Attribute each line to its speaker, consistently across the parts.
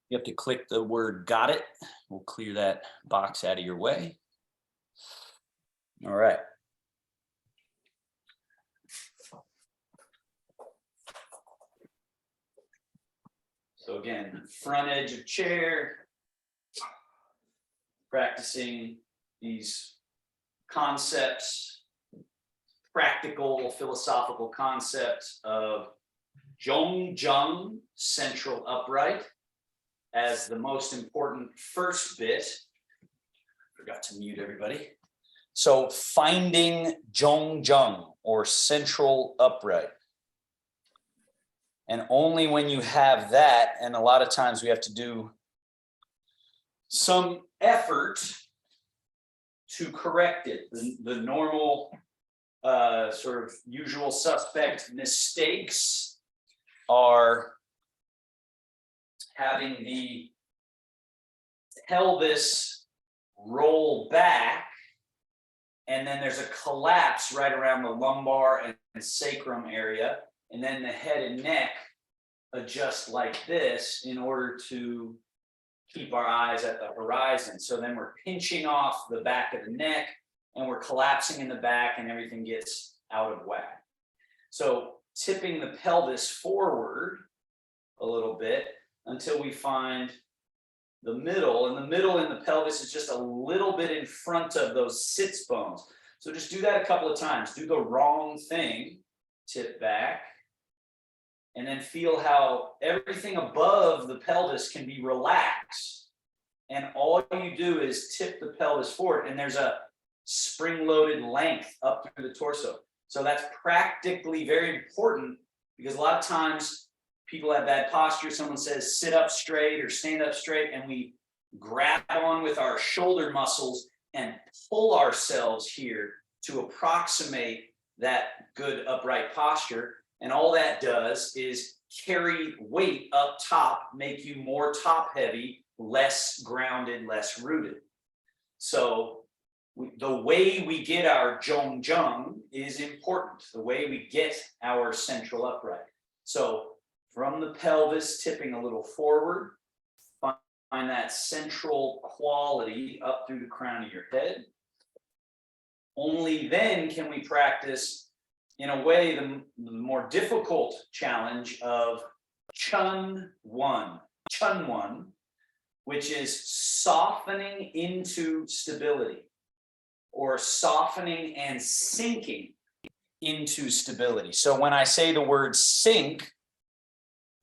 Speaker 1: You have to click the word "got it." We'll clear that box out of your way. All right. So again, front edge of chair, practicing these concepts, practical philosophical concepts of Zhongjung, central upright, as the most important first bit. Forgot to mute everybody. So finding Zhongjung, or central upright. And only when you have that, and a lot of times we have to do some effort to correct it. The normal sort of usual suspect mistakes are having the pelvis roll back, and then there's a collapse right around the lumbar and sacrum area, and then the head and neck adjust like this in order to keep our eyes at the horizon. So then we're pinching off the back of the neck, and we're collapsing in the back, and everything gets out of whack. So tipping the pelvis forward a little bit until we find the middle, and the middle in the pelvis is just a little bit in front of those sits bones. So just do that a couple of times. Do the wrong thing, tip back, and then feel how everything above the pelvis can be relaxed. And all you do is tip the pelvis forward, and there's a spring-loaded length up through the torso. So that's practically very important, because a lot of times people have bad posture. Someone says sit up straight or stand up straight, and we grab on with our shoulder muscles and pull ourselves here to approximate that good upright posture. And all that does is carry weight up top, make you more top heavy, less grounded, less rooted. So the way we get our Zhongjung is important, the way we get our central upright. So from the pelvis, tipping a little forward, find that central quality up through the crown of your head. Only then can we practice, in a way, the more difficult challenge of Chun-One, which is softening into stability, or softening and sinking into stability. So when I say the word sink,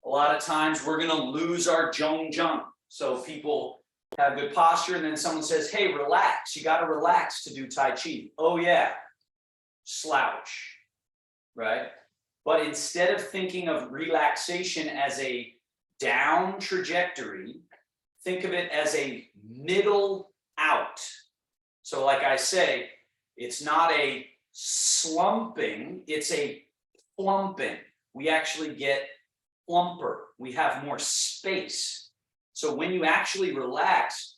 Speaker 1: a lot of times we're going to lose our Zhongjung. So people have good posture, and then someone says, hey, relax. You got to relax to do Tai Chi. Oh, yeah. Slouch. Right? But instead of thinking of relaxation as a down trajectory, think of it as a middle out. So like I say, it's not a slumping, it's a plumping. We actually get plumper. We have more space. So when you actually relax,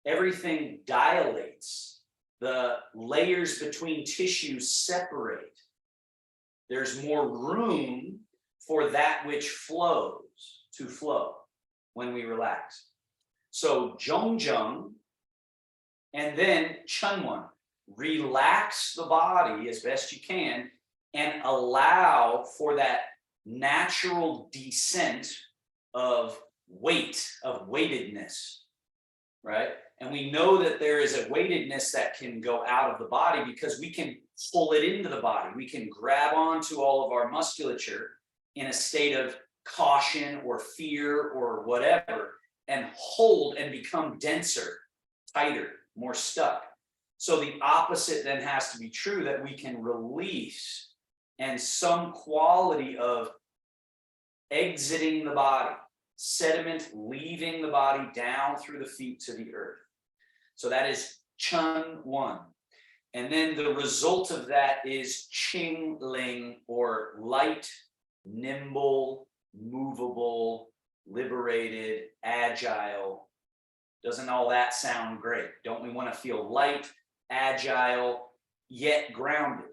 Speaker 1: everything dilates. The layers between tissues separate. There's more room for that which flows to flow when we relax. So Zhongjung, and then Chun-One. Relax the body as best you can and allow for that natural descent of weight, of weightedness, right? And we know that there is a weightedness that can go out of the body because we can pull it into the body. We can grab onto all of our musculature in a state of caution or fear or whatever, and hold and become denser, tighter, more stuck. So the opposite then has to be true, that we can release, and some quality of exiting the body, sediment leaving the body down through the feet to the earth. So that is Chun-One. And then the result of that is Qing-Ling, or light, nimble, movable, liberated, agile. Doesn't all that sound great? Don't we want to feel light, agile, yet grounded?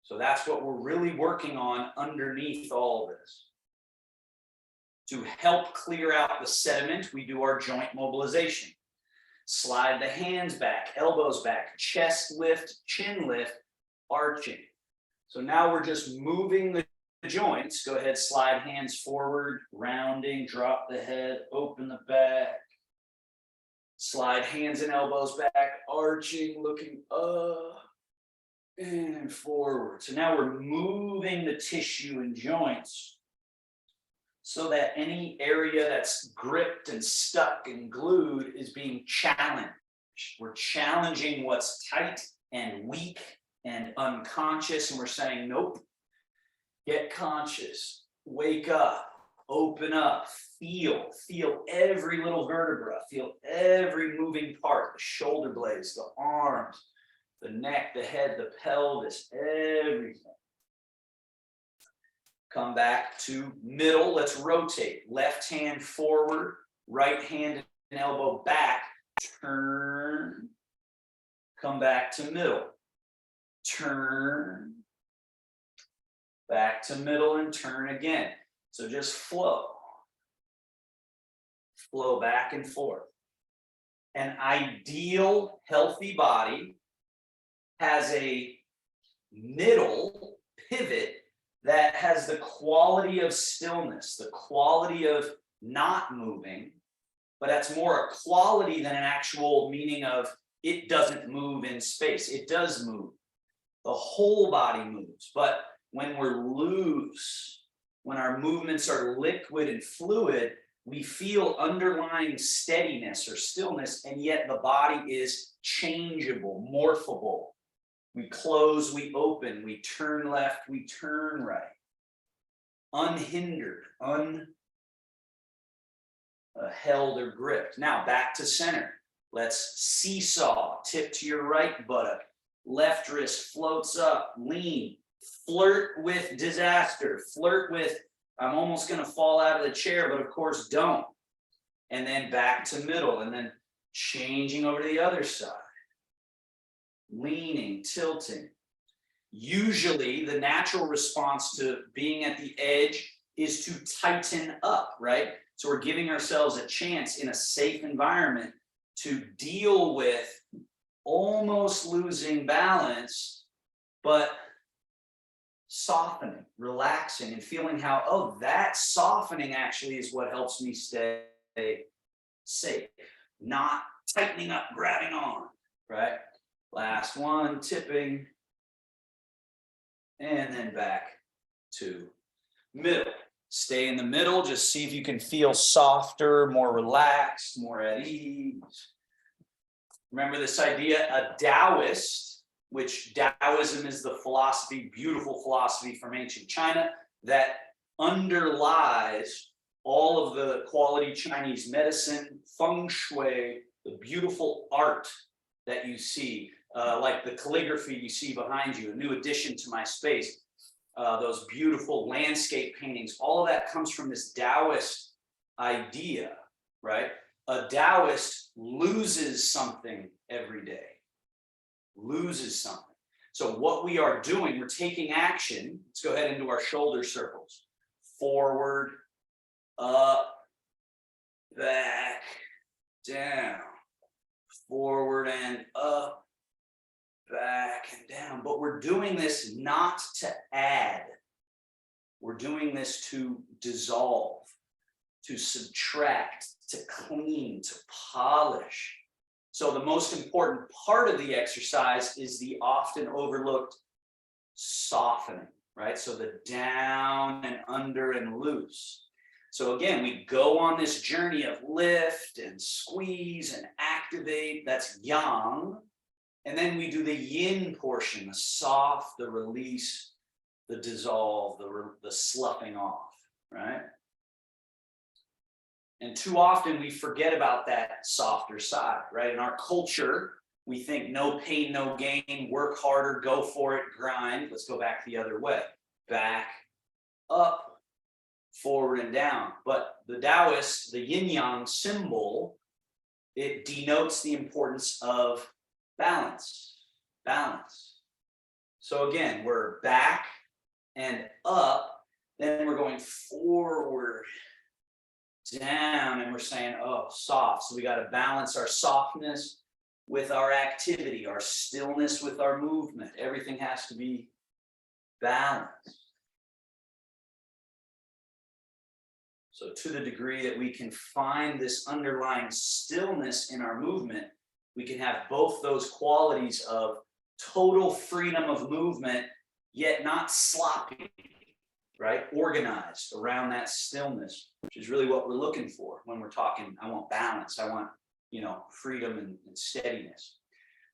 Speaker 1: So that's what we're really working on underneath all of this. To help clear out the sediment, we do our joint mobilization. Slide the hands back, elbows back, chest lift, chin lift, arching. So now we're just moving the joints. Go ahead, slide hands forward, rounding, drop the head, open the back. Slide hands and elbows back, arching, looking up and forward. So now we're moving the tissue and joints so that any area that's gripped and stuck and glued is being challenged. We're challenging what's tight and weak and unconscious, and we're saying, nope, get conscious, wake up, open up, feel every little vertebra, feel every moving part, the shoulder blades, the arms, the neck, the head, the pelvis, everything. Come back to middle. Let's rotate. Left hand forward, right hand and elbow back. Turn. Come back to middle. Turn. Back to middle and turn again. So just flow. Flow back and forth. An ideal healthy body has a middle pivot that has the quality of stillness, the quality of not moving, but that's more a quality than an actual meaning of it doesn't move in space. It does move. The whole body moves. But when we're loose, when our movements are liquid and fluid, we feel underlying steadiness or stillness, and yet the body is changeable, morphable. We close, we open, we turn left, we turn right. Unhindered, held or gripped. Now back to center. Let's seesaw, tip to your right buttock. Left wrist floats up, lean. Flirt with disaster. Flirt with, I'm almost going to fall out of the chair, but of course don't. And then back to middle, and then changing over to the other side. Leaning, tilting. Usually the natural response to being at the edge is to tighten up, right? So we're giving ourselves a chance in a safe environment to deal with almost losing balance, but softening, relaxing, and feeling how, oh, that softening actually is what helps me stay safe, not tightening up, grabbing on, right? Last one, tipping, and then back to middle. Stay in the middle, just see if you can feel softer, more relaxed, more at ease. Remember this idea, a Taoist, which Taoism is the philosophy, beautiful philosophy from ancient China, that underlies all of the quality Chinese medicine, feng shui, the beautiful art that you see, like the calligraphy you see behind you, a new addition to my space, those beautiful landscape paintings, all of that comes from this Taoist idea, right? A Taoist loses something every day, loses something. So what we are doing, we're taking action. Let's go ahead and do our shoulder circles. Forward, up, back, down, forward and up, back and down. But we're doing this not to add. We're doing this to dissolve, to subtract, to clean, to polish. So the most important part of the exercise is the often overlooked softening, right? So the down and under and loose. So again, we go on this journey of lift and squeeze and activate, that's yang. And then we do the yin portion, the soft, the release, the dissolve, the sloughing off, right? And too often we forget about that softer side, right? In our culture, we think no pain, no gain, work harder, go for it, grind. Let's go back the other way. Back, up, forward and down. But the Taoist, the yin yang symbol, it denotes the importance of balance, balance. So again, we're back and up, then we're going forward down, and we're saying, oh, soft. So we got to balance our softness with our activity, our stillness with our movement. Everything has to be balanced. So to the degree that we can find this underlying stillness in our movement, we can have both those qualities of total freedom of movement, yet not sloppy, right? Organized around that stillness, which is really what we're looking for when we're talking, I want balance, I want, freedom and steadiness.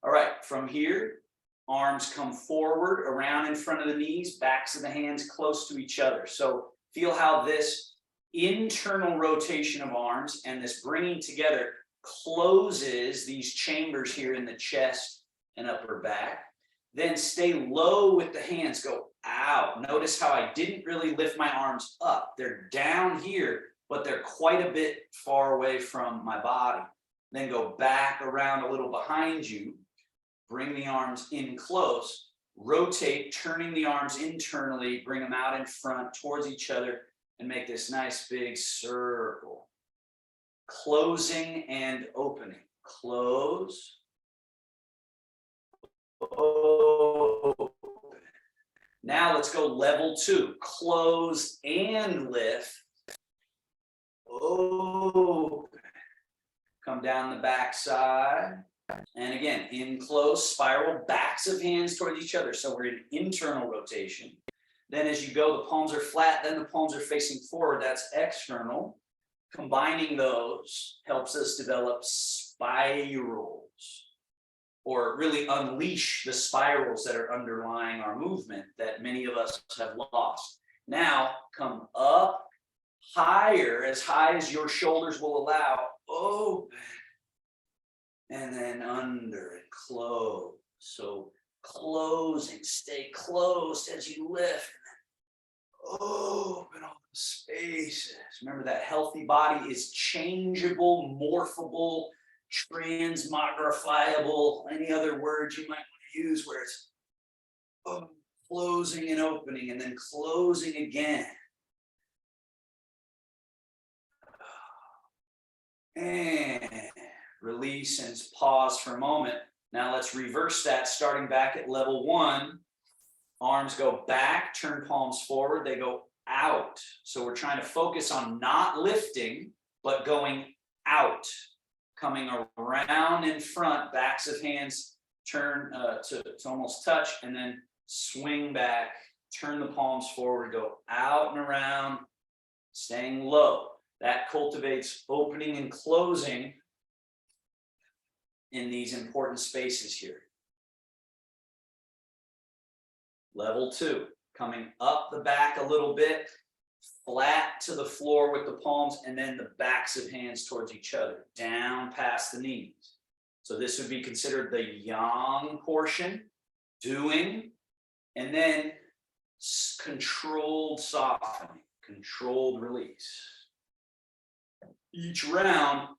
Speaker 1: All right, from here, arms come forward, around in front of the knees, backs of the hands close to each other. So feel how this internal rotation of arms and this bringing together closes these chambers here in the chest and upper back. Then stay low with the hands, go out. Notice how I didn't really lift my arms up. They're down here, but they're quite a bit far away from my body. Then go back around a little behind you. Bring the arms in close. Rotate, turning the arms internally. Bring them out in front towards each other and make this nice big circle. Closing and opening. Close. Open. Now let's go level 2. Close and lift. Open. Come down the back side. And again, in close, spiral, backs of hands towards each other. So we're in internal rotation. Then as you go, the palms are flat, then the palms are facing forward. That's external. Combining those helps us develop spirals, or really unleash the spirals that are underlying our movement that many of us have lost. Now, come up higher, as high as your shoulders will allow, open, and then under and close. So closing, stay closed as you lift, and then open all the spaces. Remember that healthy body is changeable, morphable, transmogrifiable, any other words you might want to use where it's closing and opening and then closing again. And release and pause for a moment. Now let's reverse that, starting back at level 1. Arms go back, turn palms forward, they go out. So we're trying to focus on not lifting, but going out. Coming around in front, backs of hands turn to almost touch, and then swing back, turn the palms forward, go out and around, staying low. That cultivates opening and closing in these important spaces here. Level 2, coming up the back a little bit, flat to the floor with the palms, and then the backs of hands towards each other, down past the knees. So this would be considered the yang portion, doing, and then controlled softening, controlled release. Each round,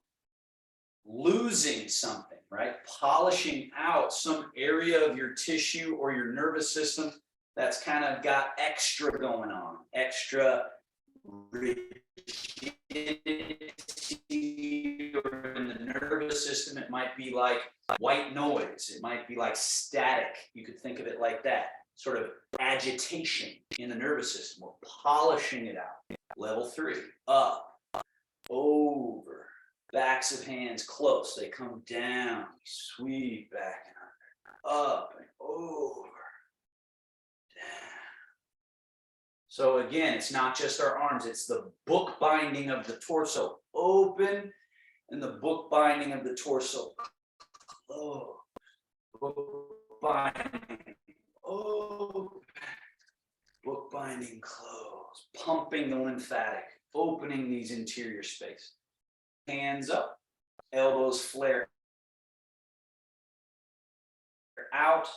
Speaker 1: losing something, right? Polishing out some area of your tissue or your nervous system that's kind of got extra going on, extra rigidity, or in the nervous system, it might be like white noise. It might be like static. You could think of it like that, sort of agitation in the nervous system. We're polishing it out. Level 3, up, over, backs of hands close. They come down, sweep back and under, up and over. So again, it's not just our arms, it's the book binding of the torso open and the book binding of the torso close. Book binding open, book binding close, pumping the lymphatic, opening these interior spaces. Hands up, elbows flare out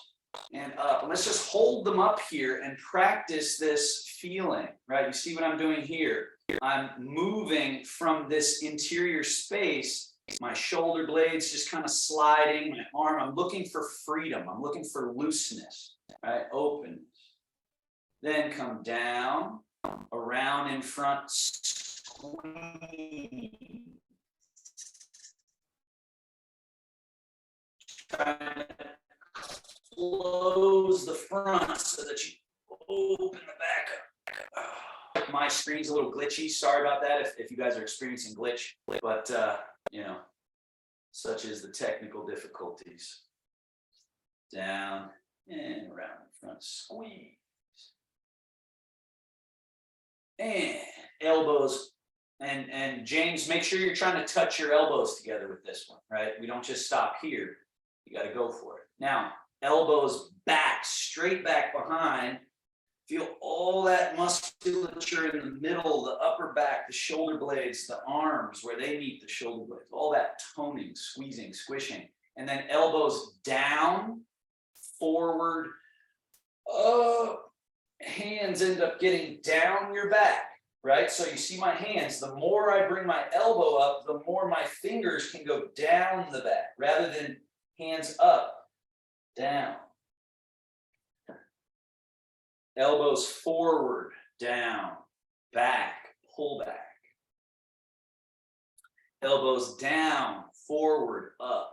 Speaker 1: and up. And let's just hold them up here and practice this feeling, right? You see what I'm doing here? I'm moving from this interior space, my shoulder blades just kind of sliding, my arm, I'm looking for freedom. I'm looking for looseness, right? Openness. Then come down, around in front, squeeze. Trying to close the front so that you open the back up. My screen's a little glitchy. Sorry about that if you guys are experiencing glitch, but you know, such is the technical difficulties. Down and around the front, squeeze. And elbows. And James, make sure you're trying to touch your elbows together with this one, right? We don't just stop here. You got to go for it. Now, elbows back, straight back behind. Feel all that musculature in the middle, the upper back, the shoulder blades, the arms where they meet the shoulder blades, all that toning, squeezing, squishing. And then elbows down, forward, up. Hands end up getting down your back, right? So you see my hands, the more I bring my elbow up, the more my fingers can go down the back rather than hands up, down. Elbows forward, down, back, pull back. Elbows down, forward, up.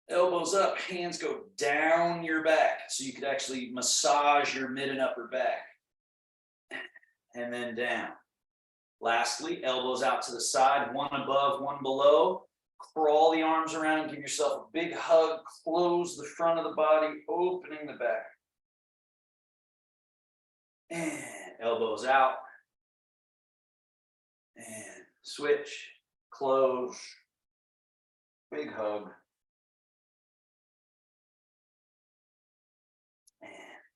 Speaker 1: Elbows up, hands go down your back. So you could actually massage your mid and upper back. And then down. Lastly, elbows out to the side, one above, one below. Crawl the arms around and give yourself a big hug. Close the front of the body, opening the back. And elbows out. And switch, close, big hug. And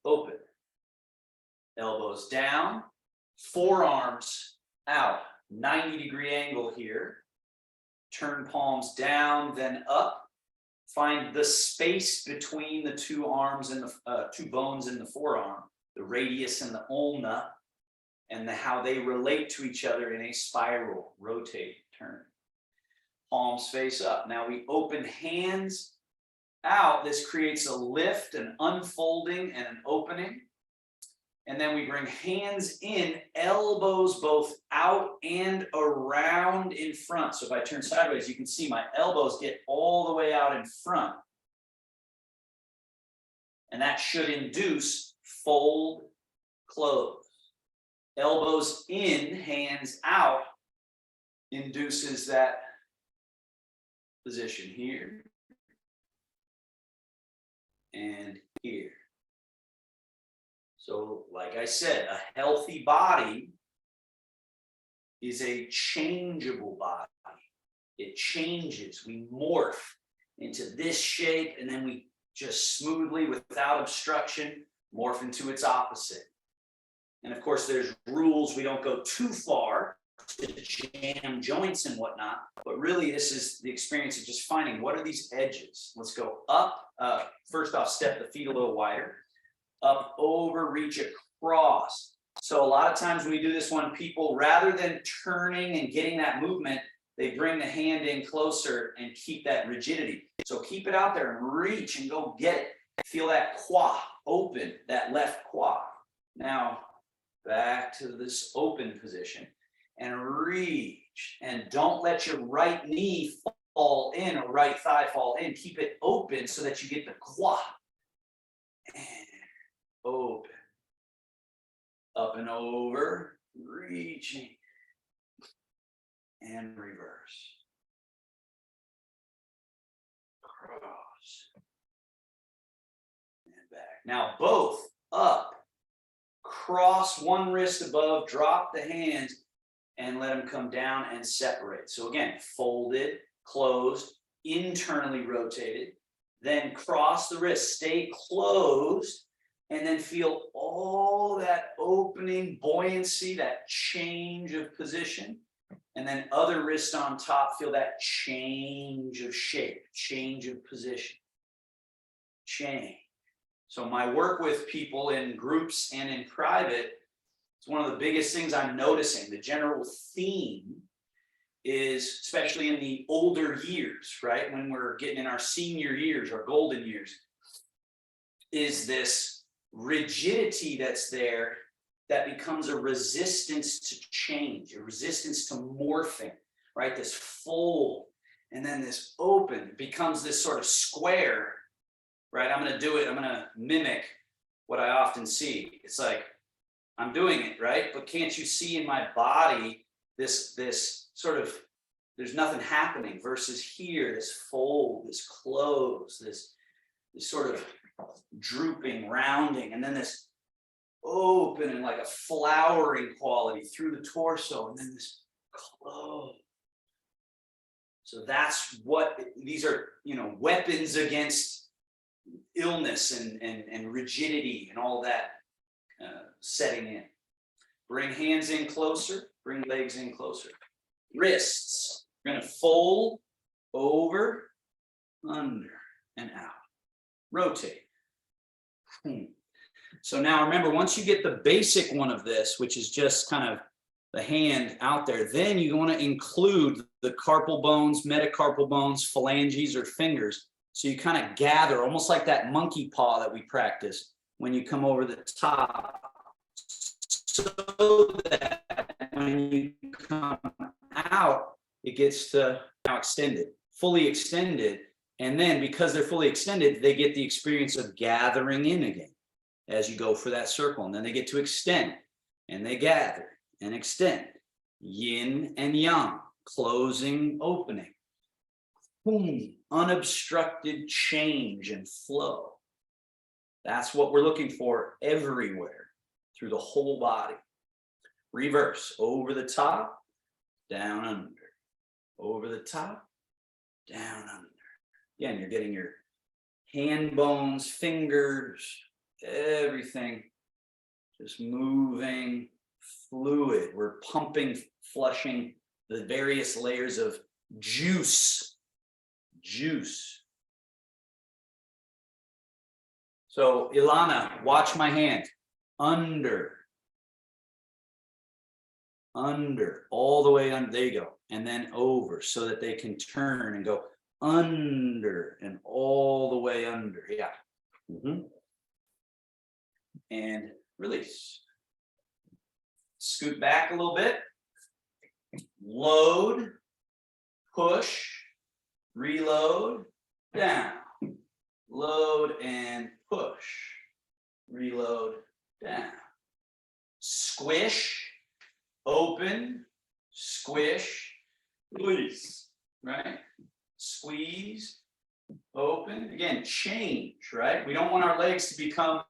Speaker 1: open. Elbows down, forearms out, 90-degree angle here. Turn palms down, then up. Find the space between the two arms and the two bones in the forearm, the radius and the ulna, and how they relate to each other in a spiral, rotate, turn. Palms face up. Now we open hands out. This creates a lift, an unfolding, and an opening. And then we bring hands in, elbows both out and around in front. So if I turn sideways, you can see my elbows get all the way out in front. And that should induce fold, close. Elbows in, hands out, induces that position here and here. So, like I said, a healthy body is a changeable body. It changes. We morph into this shape, and then we just smoothly, without obstruction, morph into its opposite. And of course, there's rules. We don't go too far to jam joints and whatnot, but really this is the experience of just finding what are these edges. Let's go up. First off, step the feet a little wider. Up, over, reach across. So a lot of times when we do this one, people, rather than turning and getting that movement, they bring the hand in closer and keep that rigidity. So keep it out there and reach and go get it. Feel that quad open, that left quad. Now back to this open position and reach. And don't let your right knee fall in or right thigh fall in. Keep it open so that you get the quad. And open, up and over, reaching, and reverse, cross, and back. Now both up, cross one wrist above, drop the hands, and let them come down and separate. So again, folded, closed, internally rotated, then cross the wrist, stay closed, and then feel all that opening buoyancy, that change of position. And then other wrist on top, feel that change of shape, change of position, change. So my work with people in groups and in private, it's one of the biggest things I'm noticing. The general theme is, especially in the older years, right? When we're getting in our senior years, our golden years, is this rigidity that's there that becomes a resistance to change, a resistance to morphing, right? This fold and then this open becomes this sort of square, right? I'm going to do it. I'm going to mimic what I often see. It's like I'm doing it, right? But can't you see in my body this sort of, there's nothing happening versus here, this fold, this close, this sort of drooping, rounding, and then this open and like a flowering quality through the torso, and then this close. So that's what these are, weapons against illness and rigidity and all that setting in. Bring hands in closer, bring legs in closer. Wrists, we're going to fold over, under, and out. Rotate. So now remember, once you get the basic one of this, which is just kind of the hand out there, then you want to include the carpal bones, metacarpal bones, phalanges, or fingers. So you kind of gather, almost like that monkey paw that we practice when you come over the top. So that when you come out, it gets to now extended, fully extended. And then because they're fully extended, they get the experience of gathering in again as you go for that circle. And then they get to extend and they gather and extend. Yin and yang, closing, opening. Boom, unobstructed change and flow. That's what we're looking for everywhere through the whole body. Reverse, over the top, down under. Over the top, down under. Again, you're getting your hand bones, fingers, everything just moving, fluid. We're pumping, flushing the various layers of juice. So Ilana, watch my hand. Under, all the way under. There you go. And then over so that they can turn and go under and all the way under. Yeah. And release. Scoot back a little bit. Load, push, reload, down. Load and push. Reload, down. Squish, open, squish, release, right? Squeeze, open. Again, change, right? We don't want our legs to become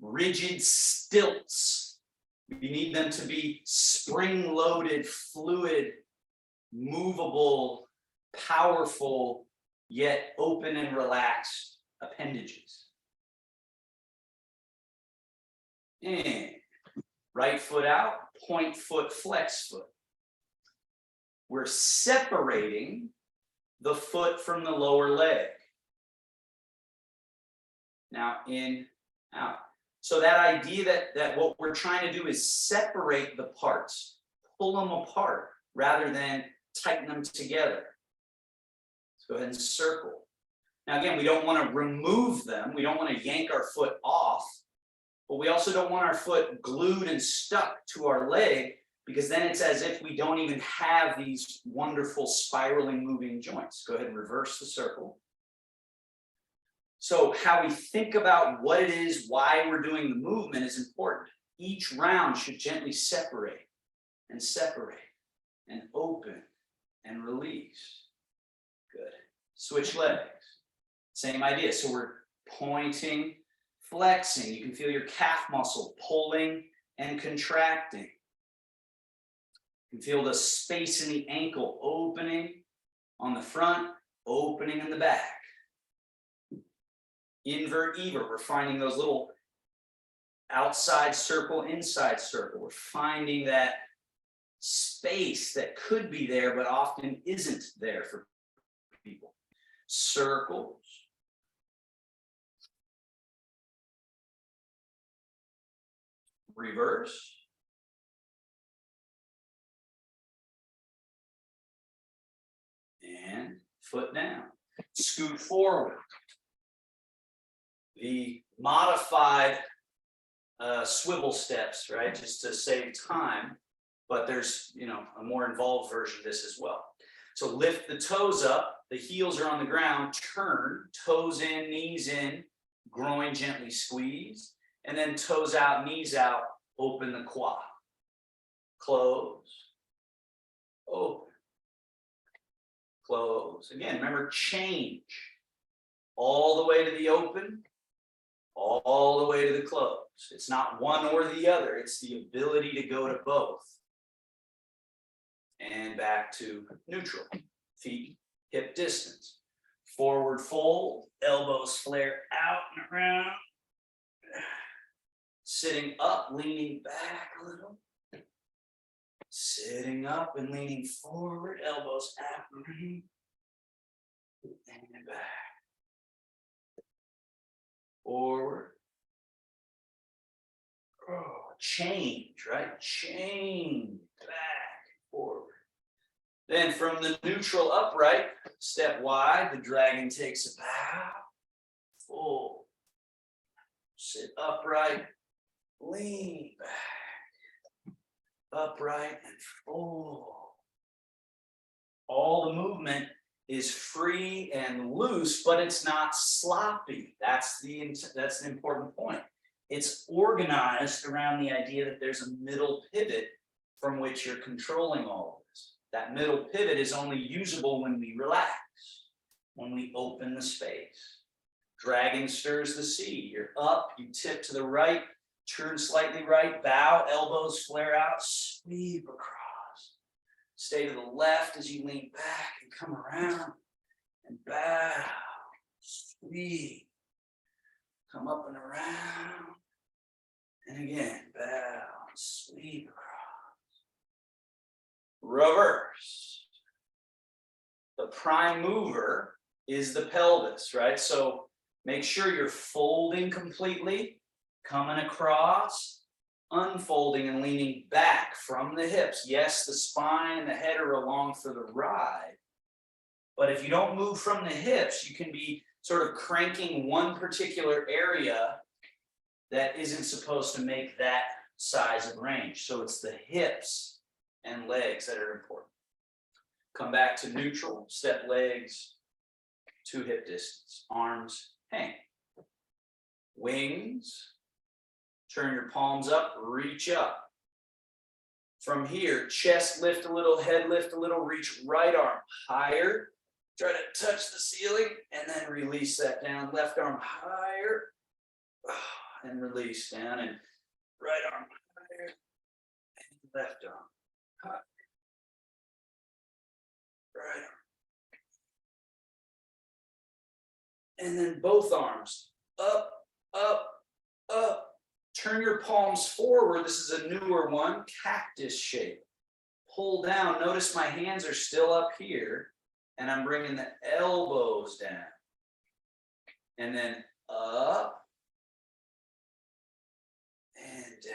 Speaker 1: rigid stilts. We need them to be spring-loaded, fluid, movable, powerful, yet open and relaxed appendages. And right foot out, point foot, flex foot. We're separating the foot from the lower leg. Now in, out. So that idea that what we're trying to do is separate the parts, pull them apart rather than tighten them together. Let's go ahead and circle. Now again, we don't want to remove them. We don't want to yank our foot off, but we also don't want our foot glued and stuck to our leg, because then it's as if we don't even have these wonderful spiraling moving joints. Go ahead and reverse the circle. So how we think about what it is, why we're doing the movement is important. Each round should gently separate and open and release. Good. Switch legs. Same idea. So we're pointing, flexing. You can feel your calf muscle pulling and contracting. You can feel the space in the ankle opening on the front, opening in the back. Invert, evert, we're finding those little outside circle, inside circle. We're finding that space that could be there, but often isn't there for people. Circles. Reverse. And foot down. Scoot forward. The modified swivel steps, right? Just to save time. But there's, a more involved version of this as well. So lift the toes up, the heels are on the ground, turn, toes in, knees in, groin gently squeeze, and then toes out, knees out, open the quad. Close, open, close. Again, remember, change. All the way to the open, all the way to the close. It's not one or the other, it's the ability to go to both. And back to neutral. Feet hip distance. Forward fold, elbows flare out and around. Sitting up, leaning back a little. Sitting up and leaning forward, elbows out and back. Forward. Oh, change, right? Change back, forward. Then from the neutral upright, step wide, the dragon takes a bow, full. Sit upright, lean back, upright and full. All the movement is free and loose, but it's not sloppy. That's the important point. It's organized around the idea that there's a middle pivot from which you're controlling all of this. That middle pivot is only usable when we relax, when we open the space. Dragon stirs the sea. You're up, you tip to the right, turn slightly right, bow, elbows flare out, sweep across. Stay to the left as you lean back and come around and bow, sweep. Come up and around. And again, bow, sweep across. Reverse. The prime mover is the pelvis, right? So make sure you're folding completely, coming across, unfolding and leaning back from the hips. Yes, the spine and the head are along for the ride. But if you don't move from the hips, you can be sort of cranking one particular area that isn't supposed to make that size of range. So it's the hips and legs that are important. Come back to neutral, step legs to hip distance, arms hang. Wings, turn your palms up, reach up. From here, chest lift a little, head lift a little, reach right arm higher. Try to touch the ceiling and then release that down. Left arm higher and release down, and right arm higher and left arm higher. Right arm. And then both arms up, up, up. Turn your palms forward. This is a newer one, cactus shape. Pull down. Notice my hands are still up here. And I'm bringing the elbows down. And then up and down.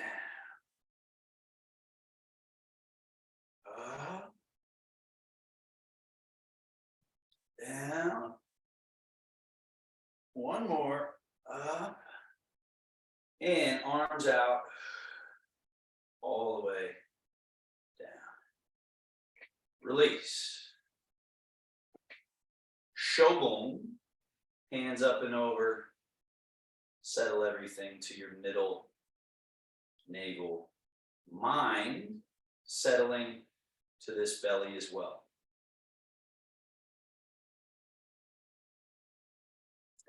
Speaker 1: Up, down. One more. Up. And arms out. All the way down. Release. Shogun, hands up and over, settle everything to your middle navel. Mind settling to this belly as well.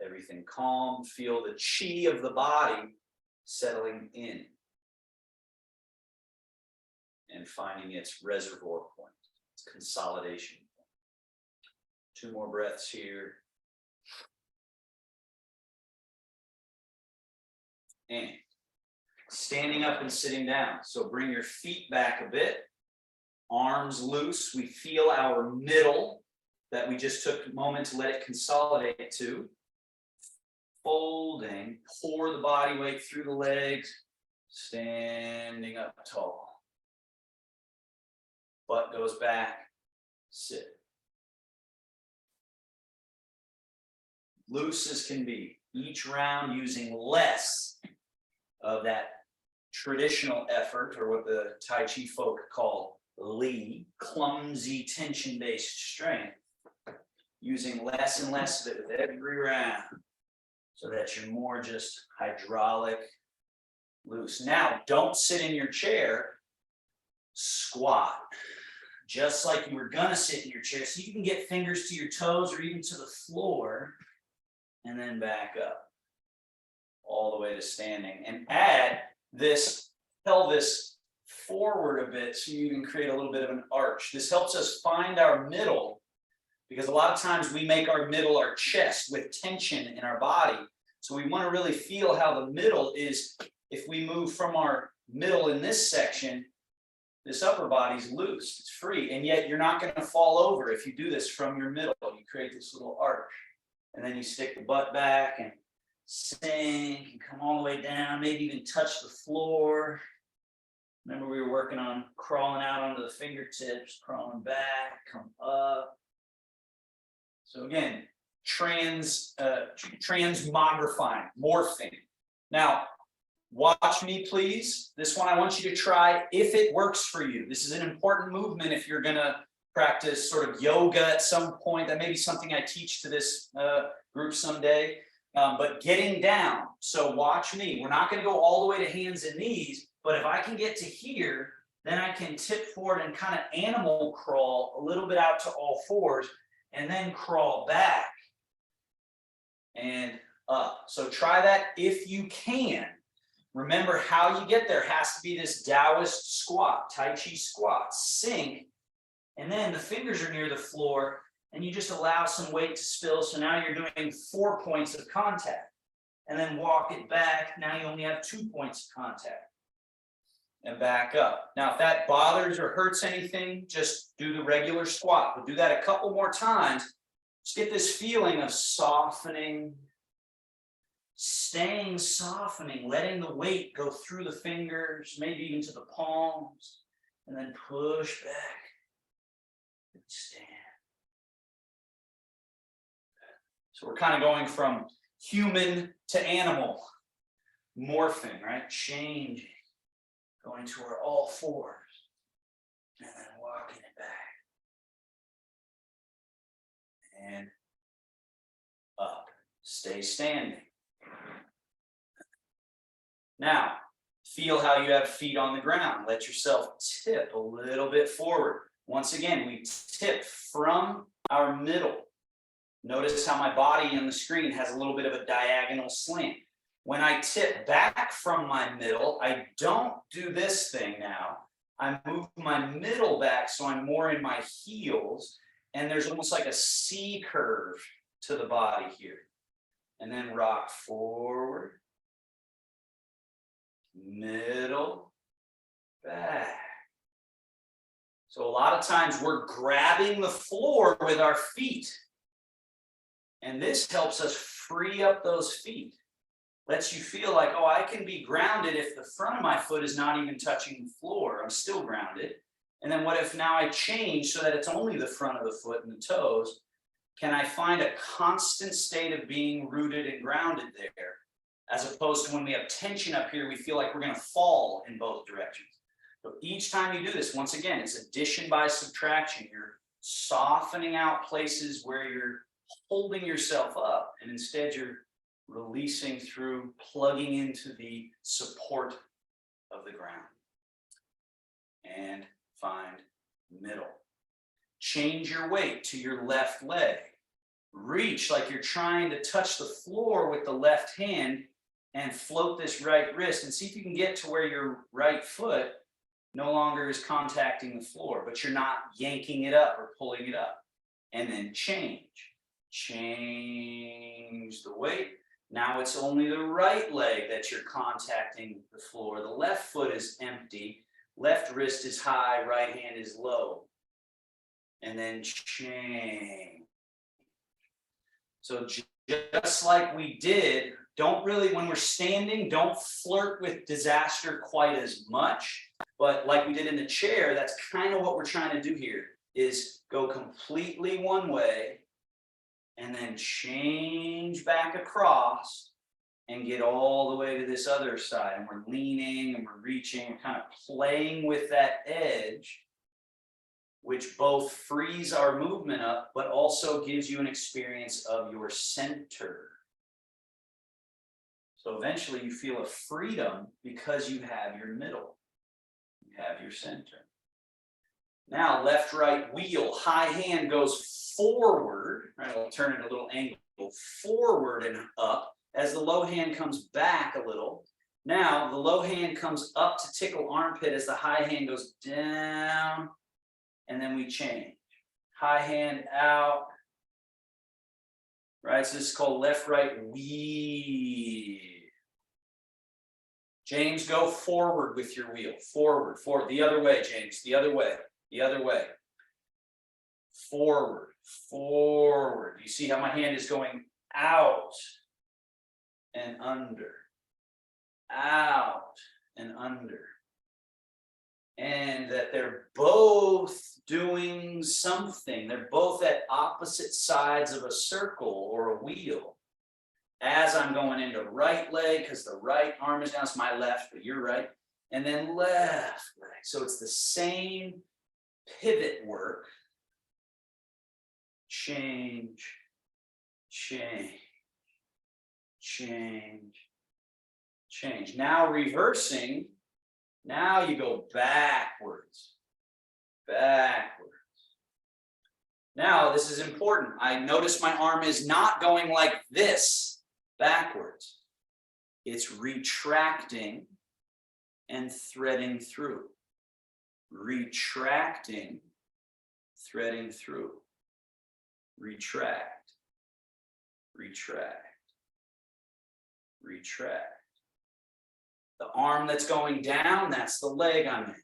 Speaker 1: Everything calm, feel the chi of the body settling in and finding its reservoir point, its consolidation. 2 more breaths here. And standing up and sitting down. So bring your feet back a bit. Arms loose. We feel our middle that we just took a moment to let it consolidate to. Folding. Pour the body weight through the legs. Standing up tall. Butt goes back. Sit. Loose as can be, each round using less of that traditional effort, or what the Tai Chi folk call Li, clumsy tension-based strength, using less and less of it with every round, so that you're more just hydraulic, loose. Now, don't sit in your chair, squat. Just like you were gonna sit in your chair, so you can get fingers to your toes or even to the floor, and then back up all the way to standing, and add this pelvis forward a bit so you can create a little bit of an arch. This helps us find our middle, because a lot of times we make our middle our chest with tension in our body. So we want to really feel how the middle is. If we move from our middle in this section, this upper body's loose, it's free, and yet you're not going to fall over if you do this from your middle. You create this little arch, and then you stick the butt back and sink and come all the way down, maybe even touch the floor. Remember, we were working on crawling out onto the fingertips, crawling back, come up. So again, transmogrifying, morphing. Now, watch me, please. This one I want you to try if it works for you. This is an important movement if you're going to practice sort of yoga at some point. That may be something I teach to this group someday. But getting down. So watch me. We're not going to go all the way to hands and knees, but if I can get to here, then I can tip forward and kind of animal crawl a little bit out to all fours, and then crawl back and up. So try that if you can. Remember, how you get there has to be this Taoist squat, Tai Chi squat, sink, and then the fingers are near the floor, and you just allow some weight to spill. So now you're doing 4 points of contact, and then walk it back. Now you only have 2 points of contact, and back up. Now, if that bothers or hurts anything, just do the regular squat. We'll do that a couple more times. Just get this feeling of softening, staying softening, letting the weight go through the fingers, maybe even to the palms, and then push back and stand. So we're kind of going from human to animal, morphing, right? Changing, going to our all fours, and then walking it back. And up, stay standing. Now, feel how you have feet on the ground. Let yourself tip a little bit forward. Once again, we tip from our middle. Notice how my body on the screen has a little bit of a diagonal slant. When I tip back from my middle, I don't do this thing now. I move my middle back so I'm more in my heels, and there's almost like a C curve to the body here. And then rock forward, middle, back. So a lot of times we're grabbing the floor with our feet. And this helps us free up those feet. Lets you feel like, oh, I can be grounded if the front of my foot is not even touching the floor. I'm still grounded. And then what if now I change so that it's only the front of the foot and the toes? Can I find a constant state of being rooted and grounded there? As opposed to when we have tension up here, we feel like we're going to fall in both directions. So each time you do this, once again, it's addition by subtraction. You're softening out places where you're holding yourself up, and instead you're releasing through plugging into the support of the ground. And find middle. Change your weight to your left leg. Reach like you're trying to touch the floor with the left hand and float this right wrist, and see if you can get to where your right foot no longer is contacting the floor, but you're not yanking it up or pulling it up. And then change. Change the weight. Now it's only the right leg that you're contacting the floor. The left foot is empty. Left wrist is high, right hand is low. And then change. So just like we did, don't really, when we're standing, don't flirt with disaster quite as much. But like we did in the chair, that's kind of what we're trying to do here, is go completely one way and then change back across and get all the way to this other side. And we're leaning and we're reaching, we're kind of playing with that edge, which both frees our movement up, but also gives you an experience of your center. So eventually you feel a freedom because you have your middle, you have your center. Now, left, right, wheel, high hand goes forward, right? I'll turn it a little angle, forward and up as the low hand comes back a little. Now, the low hand comes up to tickle armpit as the high hand goes down, and then we change. High hand out, right? So this is called left, right, wheel. James, go forward with your wheel. Forward, forward. The other way, James. The other way. The other way. Forward, forward. You see how my hand is going out and under. Out and under. And that they're both doing something. They're both at opposite sides of a circle or a wheel. As I'm going into right leg, because the right arm is down, it's my left, but you're right. And then left leg. So it's the same pivot work. Change, change, change, change. Now reversing, now you go backwards, backwards. Now this is important. I notice my arm is not going like this backwards. It's retracting and threading through. Retracting, threading through. Retract, retract, retract. The arm that's going down, that's the leg I'm in.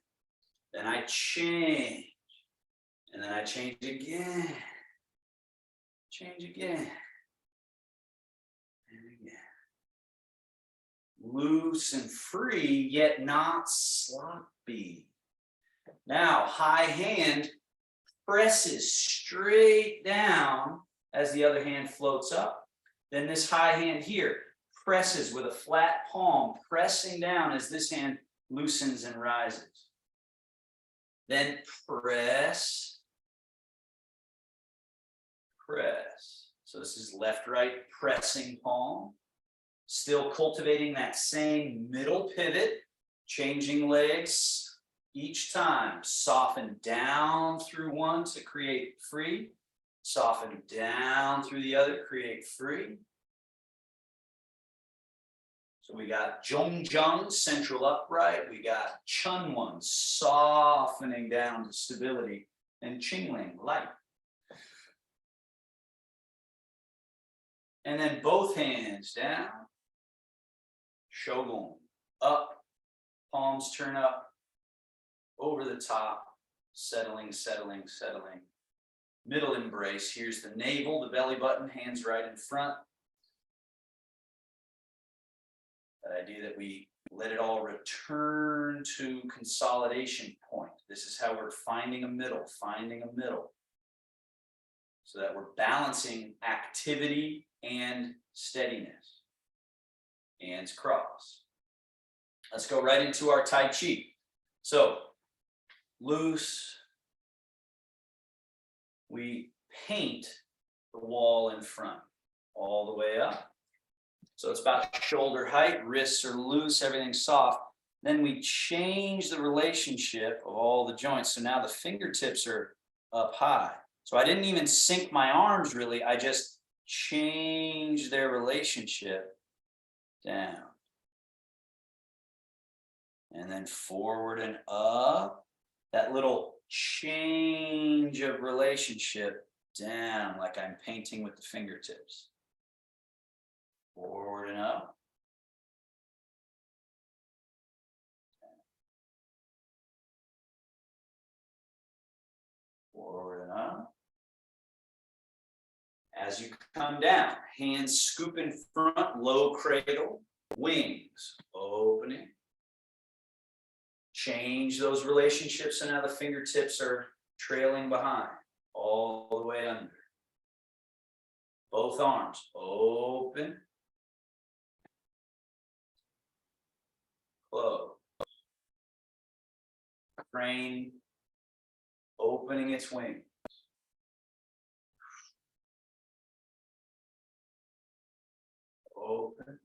Speaker 1: Then I change, and then I change again, change again, and again. Loose and free, yet not sloppy. Now, high hand presses straight down as the other hand floats up. Then this high hand here presses with a flat palm, pressing down as this hand loosens and rises. Then press, press. So this is left, right, pressing palm. Still cultivating that same middle pivot, changing legs each time. Soften down through one to create free. Soften down through the other, create free. So we got Zhongjung, central upright. We got Chunwon, softening down to stability. And Qingling, light. And then both hands down. Shogun, up. Palms turn up. Over the top. Settling, settling, settling. Middle embrace. Here's the navel, the belly button, hands right in front. That idea that we let it all return to consolidation point. This is how we're finding a middle, so that we're balancing activity and steadiness. Hands cross. Let's go right into our Tai Chi. So, loose. We paint the wall in front, all the way up. So it's about shoulder height, wrists are loose, everything's soft. Then we change the relationship of all the joints. So now the fingertips are up high. So I didn't even sink my arms really, I just changed their relationship down. And then forward and up. That little change of relationship down, like I'm painting with the fingertips. Forward and up. Forward and up. As you come down, hands scoop in front, low cradle, wings opening. Change those relationships, so now the fingertips are trailing behind, all the way under. Both arms open. Crane opening its wings. Open.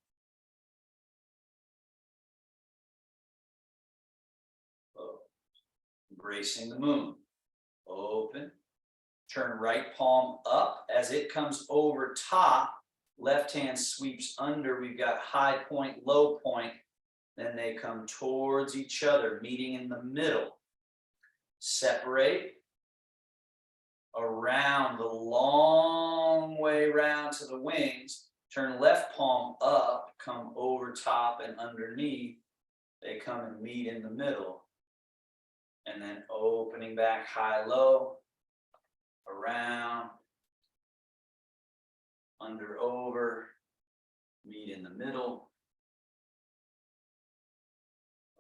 Speaker 1: Close. Embracing the moon. Open. Turn right palm up as it comes over top. Left hand sweeps under. We've got high point, low point. Then they come towards each other, meeting in the middle. Separate. Around the long way round to the wings. Turn left palm up, come over top and underneath. They come and meet in the middle. And then opening back high, low, around, under, over, meet in the middle,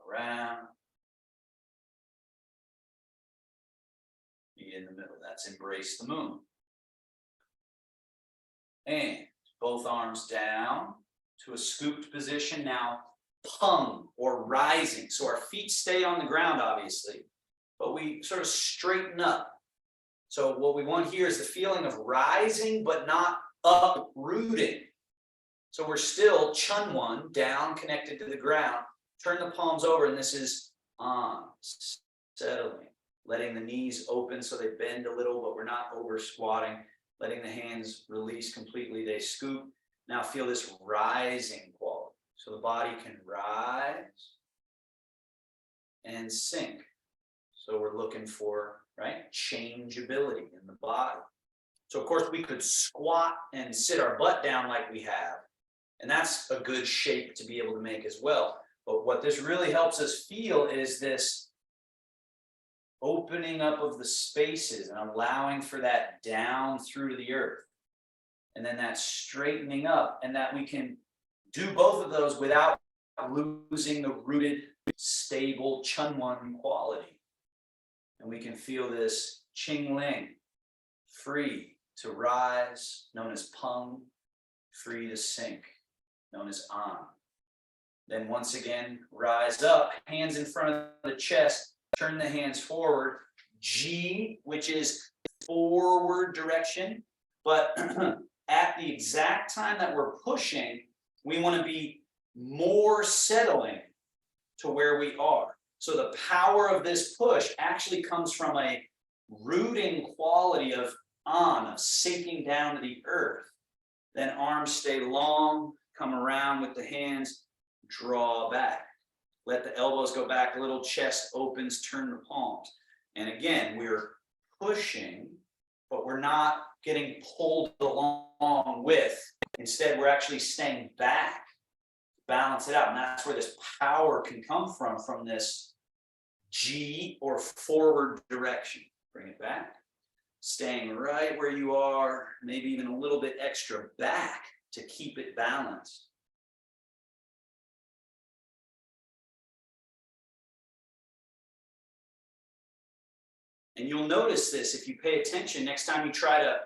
Speaker 1: around, meet in the middle. That's embrace the moon. And both arms down to a scooped position. Now, pung or rising. So our feet stay on the ground, obviously, but we sort of straighten up. So what we want here is the feeling of rising, but not uprooting. So we're still chunwan, down, connected to the ground. Turn the palms over, and this is on, settling. Letting the knees open so they bend a little, but we're not over squatting. Letting the hands release completely, they scoop. Now feel this rising quality. So the body can rise and sink. So we're looking for, right, changeability in the body. So of course we could squat and sit our butt down like we have. And that's a good shape to be able to make as well. But what this really helps us feel is this opening up of the spaces and allowing for that down through to the earth. And then that straightening up, and that we can do both of those without losing the rooted, stable chunwan quality. And we can feel this Ching Ling, free to rise, known as Pung, free to sink, known as An. Then once again, rise up, hands in front of the chest, turn the hands forward, G, which is forward direction, but at the exact time that we're pushing, we want to be more settling to where we are. So the power of this push actually comes from a rooting quality of An, of sinking down to the earth. Then arms stay long, come around with the hands, draw back. Let the elbows go back a little, chest opens, turn the palms. And again, we're pushing, but we're not getting pulled along with. Instead, we're actually staying back to balance it out. And that's where this power can come from this G or forward direction. Bring it back. Staying right where you are, maybe even a little bit extra back to keep it balanced. And you'll notice this if you pay attention next time you try to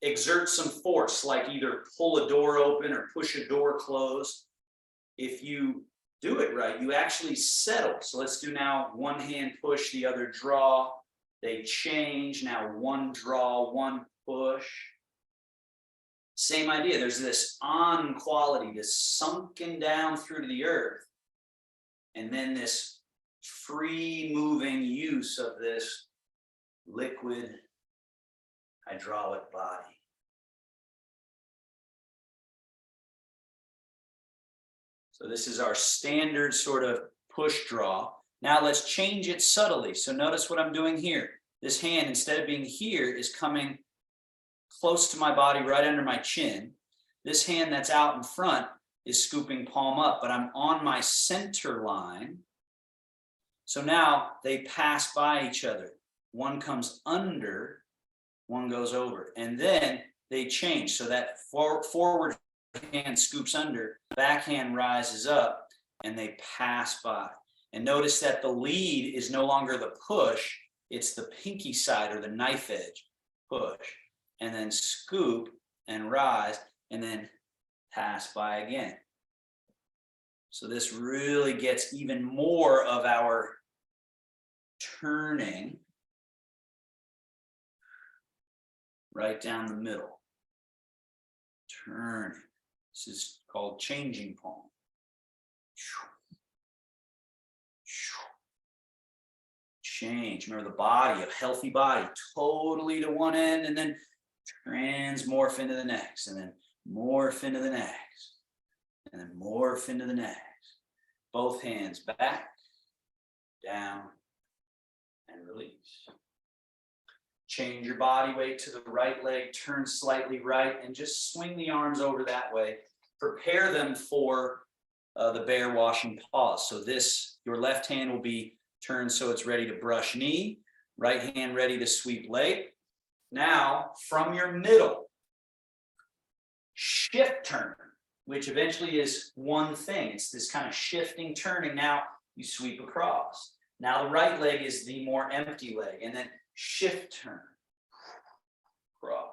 Speaker 1: exert some force, like either pull a door open or push a door closed. If you do it right, you actually settle. So let's do now one hand push, the other draw. They change. Now one draw, one push. Same idea. There's this on quality, this sunken down through to the earth. And then this free moving use of this liquid hydraulic body. So this is our standard sort of push draw. Now let's change it subtly. So notice what I'm doing here. This hand, instead of being here, is coming close to my body, right under my chin. This hand that's out in front is scooping palm up, but I'm on my center line. So now they pass by each other. One comes under, one goes over, and then they change. So that forward hand scoops under, back hand rises up, and they pass by. And notice that the lead is no longer the push, it's the pinky side or the knife edge push, and then scoop and rise, and then pass by again. So this really gets even more of our turning right down the middle. Turning. This is called changing palm. Change. Remember the body, a healthy body, totally to one end, and then transmorph into the next, and then morph into the next, and then morph into the next. Both hands back, down, and release. Change your body weight to the right leg, turn slightly right, and just swing the arms over that way. Prepare them for the bear washing pause. So this, your left hand will be turned so it's ready to brush knee, right hand ready to sweep leg. Now, from your middle, shift turn, which eventually is one thing. It's this kind of shifting, turning. Now you sweep across. Now the right leg is the more empty leg, and then shift turn, cross,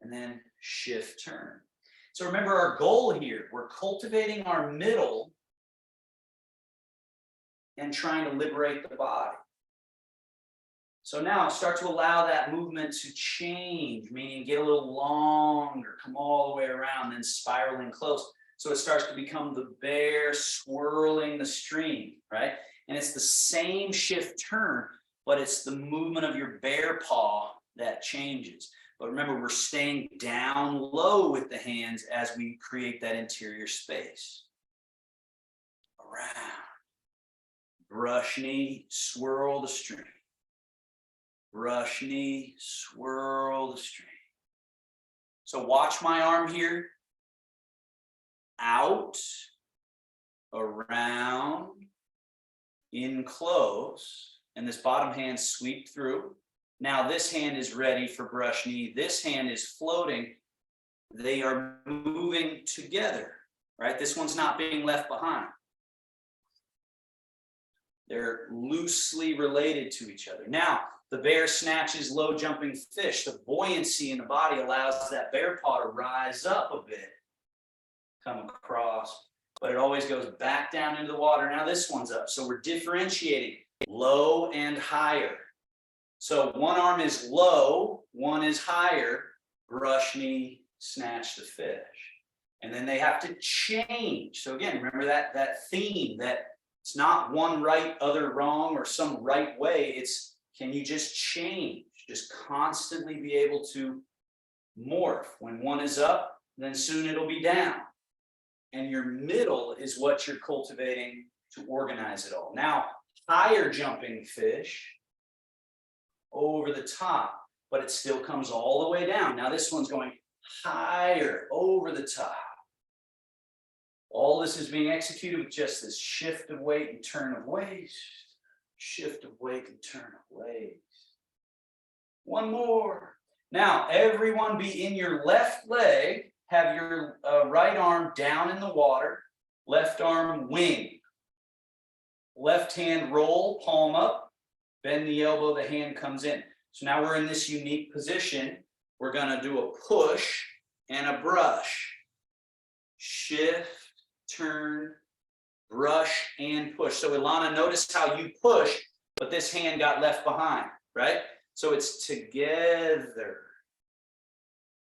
Speaker 1: and then shift turn. So remember our goal here, we're cultivating our middle and trying to liberate the body. So now start to allow that movement to change, meaning get a little longer, come all the way around, then spiraling close. So it starts to become the bear swirling the stream, right? And it's the same shift turn, but it's the movement of your bear paw that changes. But remember, we're staying down low with the hands as we create that interior space. Around. Brush knee, swirl the stream. Brush knee, swirl the stream. So watch my arm here. Out, around, in close, and this bottom hand sweep through. Now this hand is ready for brush knee. This hand is floating. They are moving together, right? This one's not being left behind. They're loosely related to each other. Now, the bear snatches low jumping fish. The buoyancy in the body allows that bear paw to rise up a bit, come across, but it always goes back down into the water. Now this one's up. So we're differentiating low and higher. So one arm is low, one is higher, brush knee, snatch the fish. And then they have to change. So again, remember that theme, that it's not one right, other wrong, or some right way. It's, can you just change? Just constantly be able to morph. When one is up, then soon it'll be down. And your middle is what you're cultivating to organize it all. Now, higher jumping fish over the top, but it still comes all the way down. Now this one's going higher over the top. All this is being executed with just this shift of weight and turn of waist, shift of weight and turn of waist. One more. Now, everyone be in your left leg, have your right arm down in the water, left arm wing. Left hand roll, palm up, bend the elbow, the hand comes in. So now we're in this unique position. We're going to do a push and a brush. Shift, turn, brush, and push. So Ilana, notice how you push, but this hand got left behind, right? So it's together.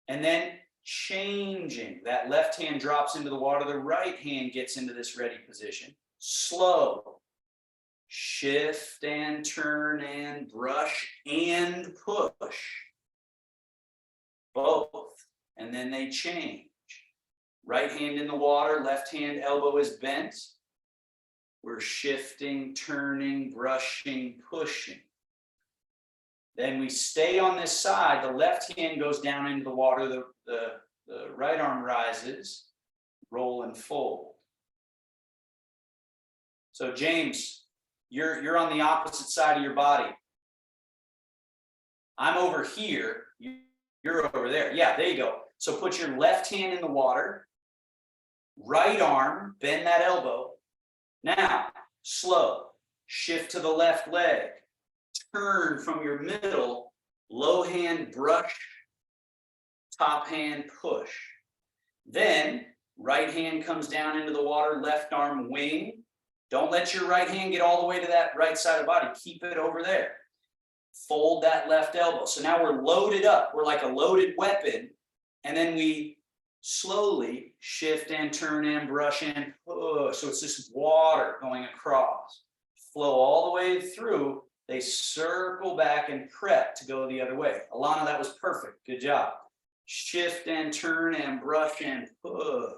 Speaker 1: And then changing. That left hand drops into the water. The right hand gets into this ready position. Slow. Shift and turn and brush and push. Both. And then they change. Right hand in the water, left hand elbow is bent. We're shifting, turning, brushing, pushing. Then we stay on this side. The left hand goes down into the water. The right arm rises, roll and fold. So James, you're on the opposite side of your body. I'm over here. You're over there. Yeah, there you go. So put your left hand in the water. Right arm, bend that elbow. Now, slow. Shift to the left leg. Turn from your middle. Low hand brush. Top hand push. Then, right hand comes down into the water. Left arm wing. Don't let your right hand get all the way to that right side of the body. Keep it over there. Fold that left elbow. So now we're loaded up. We're like a loaded weapon. And then we slowly shift and turn and brush and push. So it's just water going across. Flow all the way through. They circle back and prep to go the other way. Alana, that was perfect. Good job. Shift and turn and brush and push.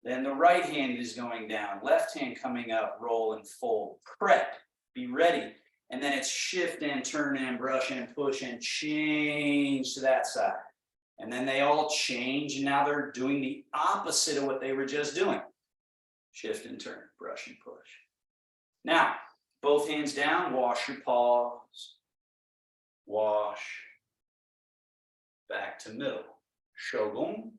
Speaker 1: Then the right hand is going down. Left hand coming up. Roll and fold. Prep. Be ready. And then it's shift and turn and brush and push and change to that side. And then they all change, and now they're doing the opposite of what they were just doing. Shift and turn, brush and push. Now, both hands down, wash your paws. Wash. Back to middle. Shogun.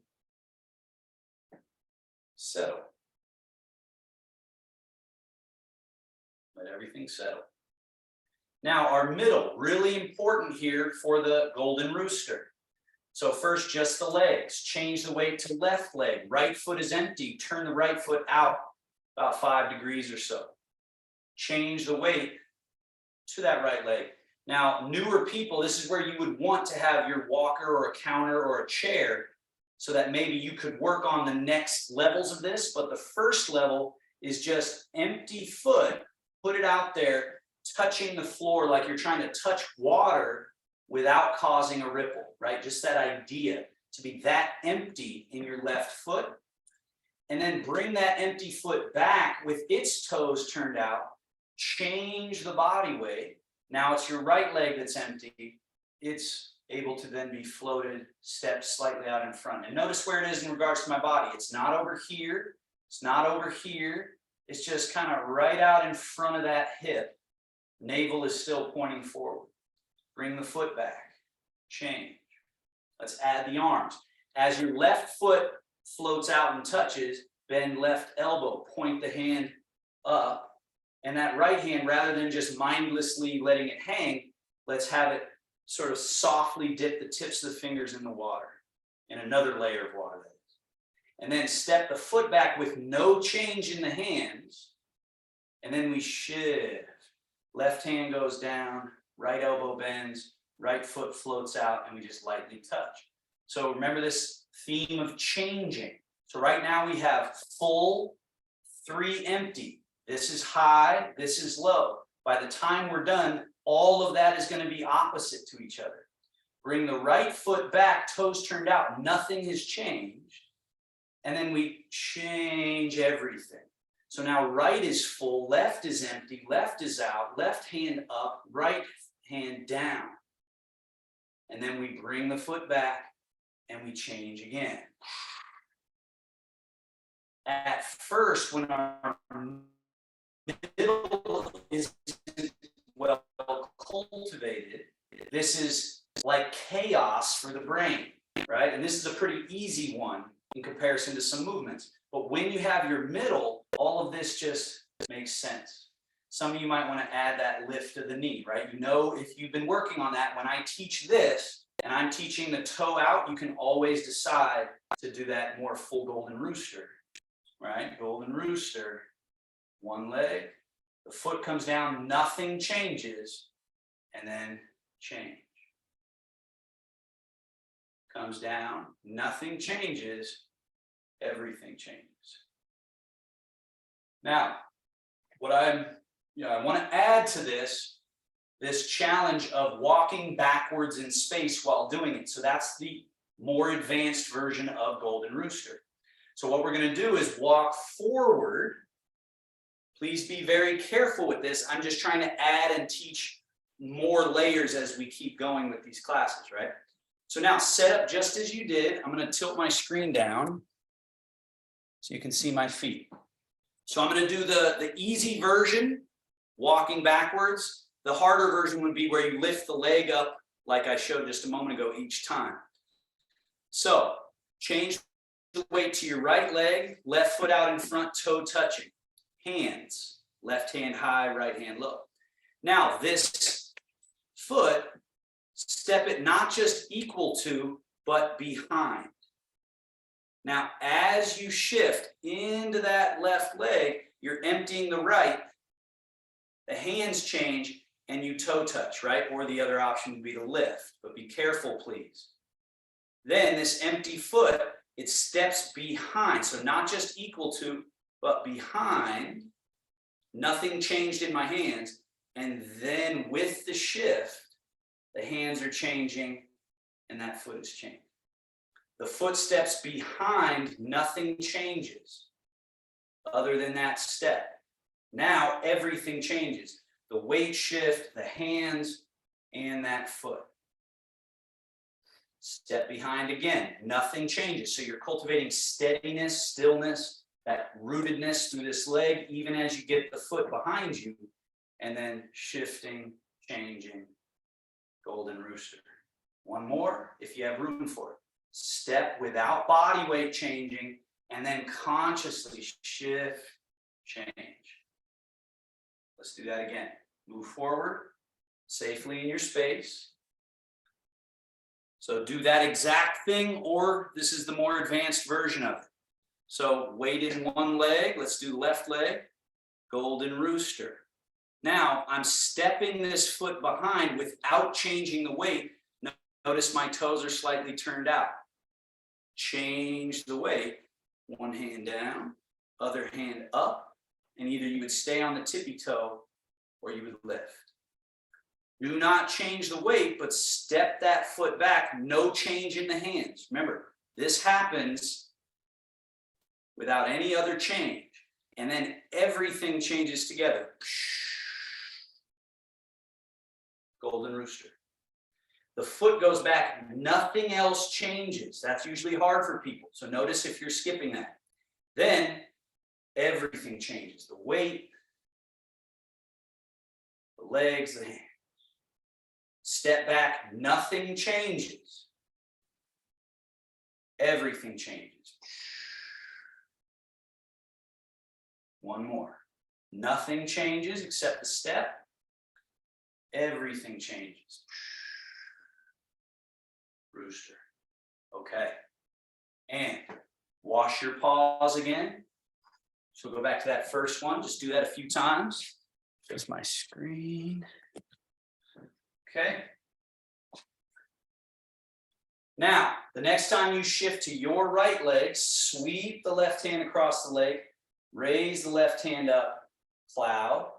Speaker 1: Settle. Let everything settle. Now, our middle, really important here for the golden rooster. So first, just the legs. Change the weight to left leg. Right foot is empty. Turn the right foot out about 5 degrees or so. Change the weight to that right leg. Now, newer people, this is where you would want to have your walker or a counter or a chair so that maybe you could work on the next levels of this. But the first level is just empty foot. Put it out there, touching the floor like you're trying to touch water without causing a ripple, right? Just that idea to be that empty in your left foot. And then bring that empty foot back with its toes turned out. Change the body weight. Now it's your right leg that's empty. It's able to then be floated, step slightly out in front. And notice where it is in regards to my body. It's not over here. It's not over here. It's just kind of right out in front of that hip. Navel is still pointing forward. Bring the foot back. Change. Let's add the arms. As your left foot floats out and touches, bend left elbow. Point the hand up. And that right hand, rather than just mindlessly letting it hang, let's have it sort of softly dip the tips of the fingers in the water. In another layer of water, that is. And then step the foot back with no change in the hands. And then we shift. Left hand goes down, right elbow bends, right foot floats out, and we just lightly touch. So remember this theme of changing. So right now we have full, 3 empty. This is high, this is low. By the time we're done, all of that is going to be opposite to each other. Bring the right foot back, toes turned out, nothing has changed. And then we change everything. So now right is full, left is empty, left is out, left hand up, right hand down. And then we bring the foot back and we change again. At first, when our middle is well cultivated, this is like chaos for the brain, right? And this is a pretty easy one in comparison to some movements. But when you have your middle, all of this just makes sense. Some of you might want to add that lift of the knee, right? You know, if you've been working on that, when I teach this and I'm teaching the toe out, you can always decide to do that more full golden rooster, right? Golden rooster, one leg, the foot comes down, nothing changes, and then change. Comes down, nothing changes, everything changes. Now, what I want to add to this challenge of walking backwards in space while doing it. So that's the more advanced version of Golden Rooster. So what we're going to do is walk forward. Please be very careful with this. I'm just trying to add and teach more layers as we keep going with these classes, right? So now set up just as you did. I'm going to tilt my screen down so you can see my feet. So I'm going to do the easy version, walking backwards. The harder version would be where you lift the leg up like I showed just a moment ago each time. So change the weight to your right leg, left foot out in front, toe touching. Hands, left hand high, right hand low. Now this foot, step it not just equal to, but behind. Now, as you shift into that left leg, you're emptying the right, the hands change, and you toe touch, right? Or the other option would be to lift, but be careful, please. Then this empty foot, it steps behind. So not just equal to, but behind. Nothing changed in my hands. And then with the shift, the hands are changing and that foot is changing. The foot steps behind, nothing changes other than that step. Now everything changes. The weight shift, the hands, and that foot. Step behind again, nothing changes. So you're cultivating steadiness, stillness, that rootedness through this leg, even as you get the foot behind you, and then shifting, changing, golden rooster. One more, if you have room for it. Step without body weight changing, and then consciously shift, change. Let's do that again. Move forward safely in your space. So do that exact thing, or this is the more advanced version of it. So weight in one leg, let's do left leg, golden rooster. Now I'm stepping this foot behind without changing the weight. Notice my toes are slightly turned out. Change the weight. One hand down, other hand up, and either you would stay on the tippy toe or you would lift. Do not change the weight, but step that foot back. No change in the hands. Remember, this happens without any other change. And then everything changes together. Golden rooster. The foot goes back, nothing else changes. That's usually hard for people. So notice if you're skipping that. Then everything changes. The weight, the legs, the hands. Step back, nothing changes. Everything changes. One more. Nothing changes except the step. Everything changes. Rooster. Okay. And wash your paws again. So go back to that first one. Just do that a few times. There's my screen. Okay. Now, the next time you shift to your right leg, sweep the left hand across the leg, raise the left hand up, cloud,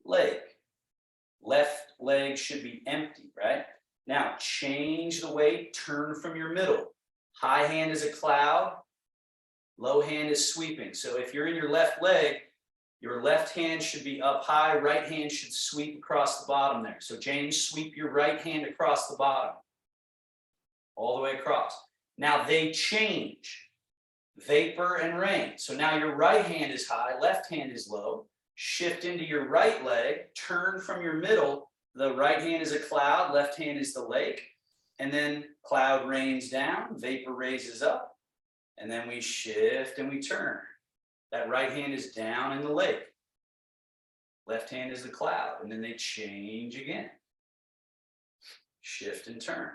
Speaker 1: leg. Left leg should be empty, right? Now, change the weight, turn from your middle. High hand is a cloud, low hand is sweeping. So if you're in your left leg, your left hand should be up high, right hand should sweep across the bottom there. So James, sweep your right hand across the bottom, all the way across. Now they change, vapor and rain. So now your right hand is high, left hand is low. Shift into your right leg, turn from your middle. The right hand is a cloud, left hand is the lake. And then cloud rains down, vapor raises up. And then we shift and we turn. That right hand is down in the lake. Left hand is the cloud. And then they change again. Shift and turn.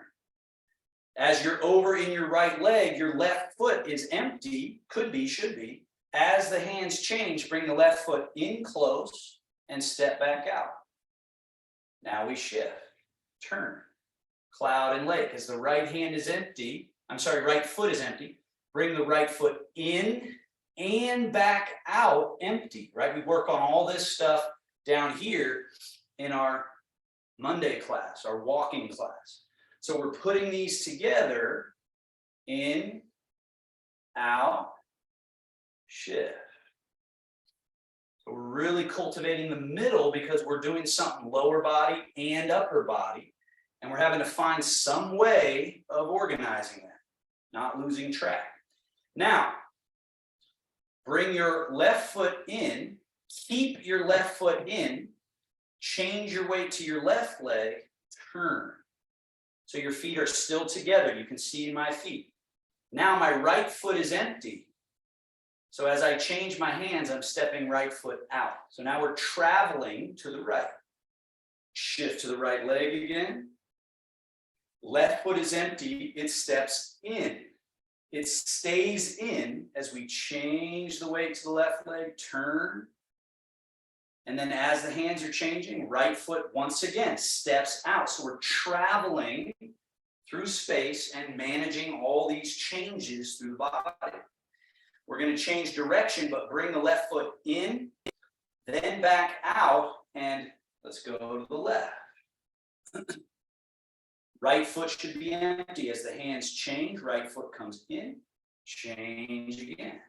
Speaker 1: As you're over in your right leg, your left foot is empty, could be, should be. As the hands change, bring the left foot in close and step back out. Now we shift, turn, cloud and lake. As the right hand is empty, right foot is empty, bring the right foot in and back out empty, right? We work on all this stuff down here in our Monday class, our walking class. So we're putting these together, in, out, shift. So we're really cultivating the middle because we're doing something lower body and upper body, and we're having to find some way of organizing that, not losing track. Now, bring your left foot in, keep your left foot in, change your weight to your left leg, turn. So your feet are still together. You can see my feet. Now my right foot is empty. So as I change my hands, I'm stepping right foot out. So now we're traveling to the right. Shift to the right leg again. Left foot is empty, it steps in. It stays in as we change the weight to the left leg, turn. And then as the hands are changing, right foot once again steps out. So we're traveling through space and managing all these changes through the body. We're going to change direction, but bring the left foot in, then back out, and let's go to the left. Right foot should be empty as the hands change. Right foot comes in, change again.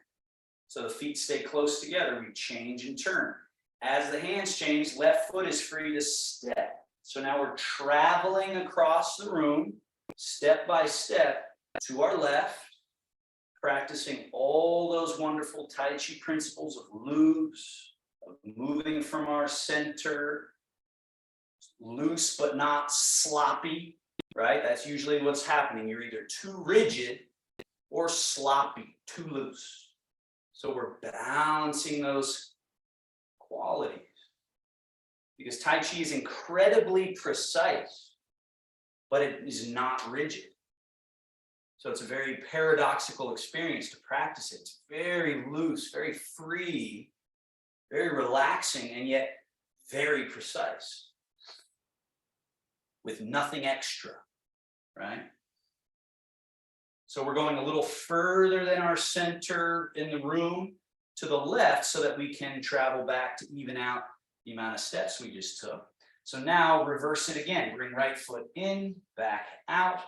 Speaker 1: So the feet stay close together. We change and turn. As the hands change, left foot is free to step. So now we're traveling across the room, step by step, to our left, practicing all those wonderful Tai Chi principles of loose, of moving from our center, loose but not sloppy, right? That's usually what's happening. You're either too rigid or sloppy, too loose. So we're balancing those qualities because Tai Chi is incredibly precise, but it is not rigid. So it's a very paradoxical experience to practice it. It's very loose, very free, very relaxing, and yet very precise with nothing extra, right? So we're going a little further than our center in the room to the left so that we can travel back to even out the amount of steps we just took. So now reverse it again. Bring right foot in, back out,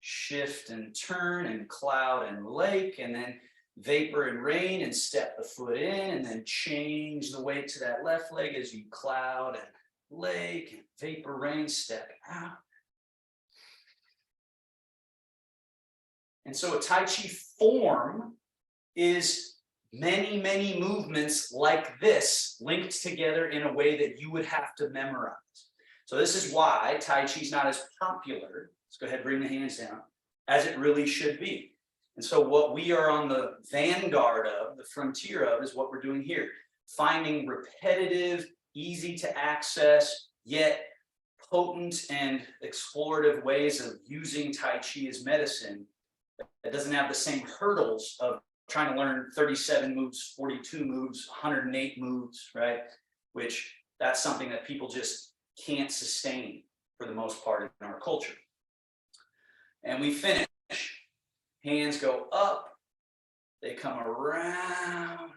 Speaker 1: shift and turn and cloud and lake, and then vapor and rain and step the foot in, and then change the weight to that left leg as you cloud and lake and vapor rain, step out. And so a Tai Chi form is many, many movements like this linked together in a way that you would have to memorize. So this is why Tai Chi is not as popular. Let's go ahead and bring the hands down, as it really should be. And so what we are on the vanguard of, the frontier of, is what we're doing here. Finding repetitive, easy to access, yet potent and explorative ways of using Tai Chi as medicine that doesn't have the same hurdles of trying to learn 37 moves, 42 moves, 108 moves, right? Which that's something that people just can't sustain for the most part in our culture. And we finish. Hands go up, they come around,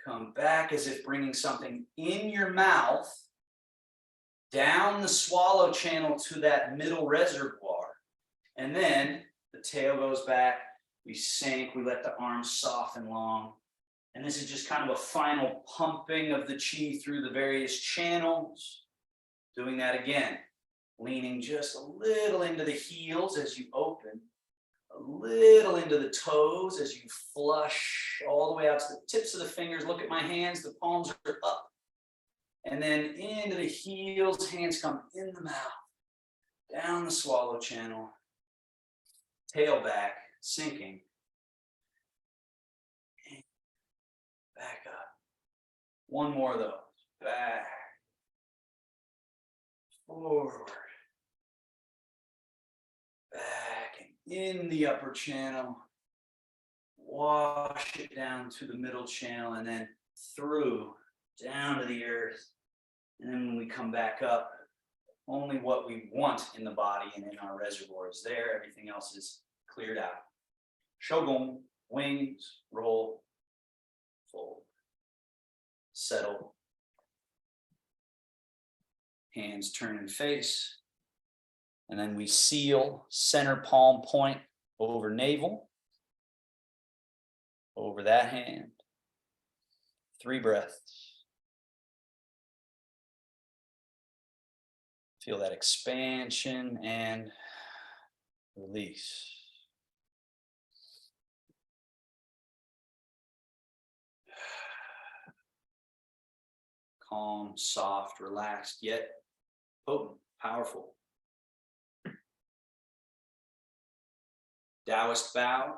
Speaker 1: come back as if bringing something in your mouth, down the swallow channel to that middle reservoir. And then the tail goes back, we sink, we let the arms soften long. And this is just kind of a final pumping of the chi through the various channels. Doing that again, leaning just a little into the heels as you open, a little into the toes as you flush all the way out to the tips of the fingers. Look at my hands, the palms are up. And then into the heels, hands come in the mouth, down the swallow channel, tail back, sinking, back up. One more of those, back, forward, back, and in the upper channel, wash it down to the middle channel, and then through, down to the earth. And then when we come back up, only what we want in the body and in our reservoir is there. Everything else is cleared out. Shogun, wings, roll, fold, settle. Hands turn and face. And then we seal center palm point over navel, over that hand. 3 breaths. Feel that expansion and release. Calm, soft, relaxed, yet potent, powerful. Taoist bow.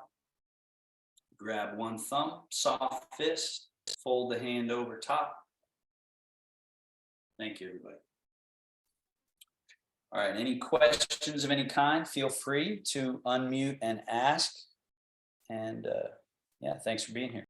Speaker 1: Grab one thumb, soft fist, fold the hand over top. Thank you, everybody. All right, any questions of any kind, feel free to unmute and ask. And yeah, thanks for being here.